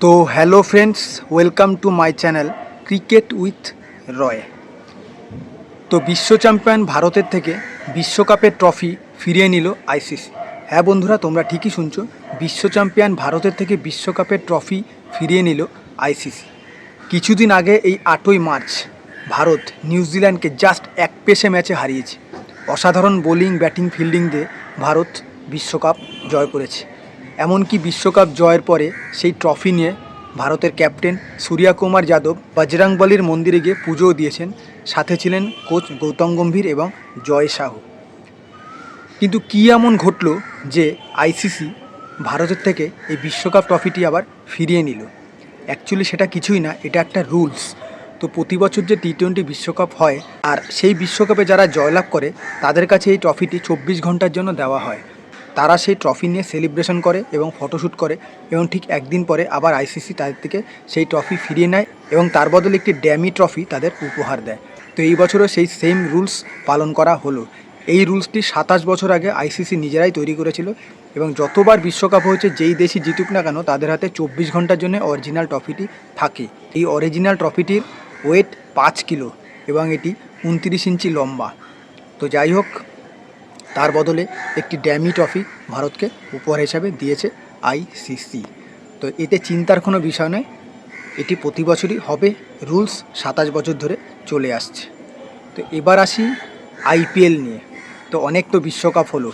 তো hello friends, welcome to my channel cricket with Roy. তো বিশ্ব চ্যাম্পিয়ন ভারতের থেকে বিশ্বকাপের ট্রফি ফিরিয়ে নিল আইসিসি। হ্যাঁ বন্ধুরা, তোমরা ঠিকই শুনছো, বিশ্ব চ্যাম্পিয়ন ভারতের থেকে বিশ্বকাপের ট্রফি ফিরিয়ে নিল আইসিসি। কিছুদিন আগে এই 8ই মার্চ ভারত নিউজিল্যান্ডকে জাস্ট এক পেসে ম্যাচে হারিয়েছে। অসাধারণ বোলিং, ব্যাটিং, ফিল্ডিং দিয়ে ভারত বিশ্বকাপ জয় করেছে। এমনকি বিশ্বকাপ জয়ের পরে সেই ট্রফি নিয়ে ভারতের ক্যাপ্টেন সূর্যা কুমার যাদব বজরংবলীর মন্দিরে গিয়ে পুজোও দিয়েছেন। সাথে ছিলেন কোচ গৌতম গম্ভীর এবং জয় সাহু। কিন্তু কী এমন ঘটল যে আইসিসি ভারতের থেকে এই বিশ্বকাপ ট্রফিটি আবার ফিরিয়ে নিল? অ্যাকচুয়ালি সেটা কিছুই না, এটা একটা রুলস। তো প্রতি বছর যে টি-20 বিশ্বকাপ হয়, আর সেই বিশ্বকাপে যারা জয়লাভ করে তাদের কাছে এই ট্রফিটি 24 ঘন্টার জন্য দেওয়া হয়। তারা সেই ট্রফি নিয়ে সেলিব্রেশন করে এবং ফটোশ্যুট করে, এবং ঠিক একদিন পরে আবার আইসিসি তাদের থেকে সেই ট্রফি ফিরিয়ে নেয় এবং তার বদলে একটি ড্যামি ট্রফি তাদের উপহার দেয়। তো এই বছরও সেই সেম রুলস পালন করা হলো। এই রুলসটি 27 বছর আগে আইসিসি নিজেরাই তৈরি করেছিল, এবং যতবার বিশ্বকাপ হয়েছে যেই দেশই জিতুক না কেন তাদের হাতে 24 ঘন্টার জন্য অরিজিনাল ট্রফিটি থাকে। এই অরিজিনাল ট্রফিটির ওয়েট 5 কিলো এবং এটি 29 ইঞ্চি লম্বা। তো যাই হোক, তার বদলে একটি ড্যামি ট্রফি ভারতকে উপহার হিসাবে দিয়েছে আইসিসি। তো এতে চিন্তার কোনো বিষয় নয়, এটি প্রতি বছরই হবে। রুলস 27 বছর ধরে চলে আসছে। তো এবার আসি আইপিএল নিয়ে। তো অনেক তো বিশ্বকাপ হলো,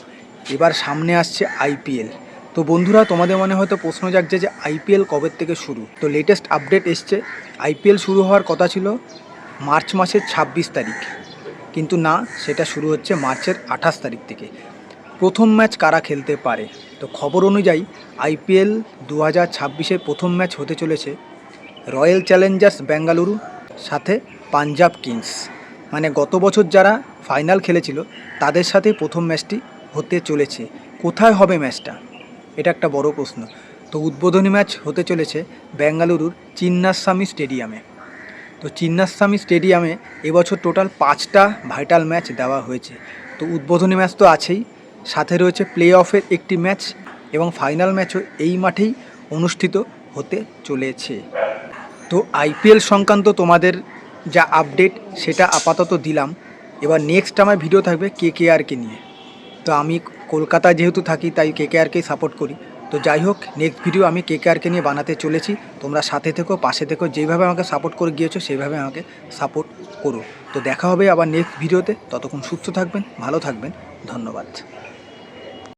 এবার সামনে আসছে আইপিএল। তো বন্ধুরা, তোমাদের মনে হয়তো প্রশ্ন জাগছে যে আইপিএল কবে থেকে শুরু। তো লেটেস্ট আপডেট এসছে, আইপিএল শুরু হওয়ার কথা ছিল মার্চ মাসের 26 তারিখ, কিন্তু না, সেটা শুরু হচ্ছে মার্চের 28 তারিখ থেকে। প্রথম ম্যাচ কারা খেলতে পারে? তো খবর অনুযায়ী আইপিএল 2026-এর প্রথম ম্যাচ হতে চলেছে রয়্যাল চ্যালেঞ্জার্স বেঙ্গালুরু সাথে পাঞ্জাব কিংস। মানে গত বছর যারা ফাইনাল খেলেছিল তাদের সাথে প্রথম ম্যাচটি হতে চলেছে। কোথায় হবে ম্যাচটা? এটা একটা বড় প্রশ্ন। তো উদ্বোধনী ম্যাচ হতে চলেছে বেঙ্গালুরুর চিন্নাস্বামী স্টেডিয়ামে। তো চিন্নাস্বামী স্টেডিয়ামে এবছর টোটাল 5টা ভাইটাল ম্যাচ দেওয়া হয়েছে। তো উদ্বোধনী ম্যাচ তো আছেই, সাথে রয়েছে প্লে অফের একটি ম্যাচ, এবং ফাইনাল ম্যাচও এই মাঠেই অনুষ্ঠিত হতে চলেছে। তো আইপিএল সংক্রান্ত তোমাদের যা আপডেট সেটা আপাতত দিলাম। এবার নেক্সট আমার ভিডিও থাকবে কেকেআরকে নিয়ে। তো আমি কলকাতায় যেহেতু থাকি তাই কেকেআরকেই সাপোর্ট করি। তো যাই হোক, নেক্সট ভিডিও আমি কেকেআরকে নিয়ে বানাতে চলেছি। তোমরা সাথে থেকো, পাশে থেকো, যেভাবে আমাকে সাপোর্ট করে গিয়েছো সেইভাবে আমাকে সাপোর্ট করো। তো দেখা হবে আবার নেক্সট ভিডিওতে। ততক্ষণ সুস্থ থাকবেন, ভালো থাকবেন, ধন্যবাদ।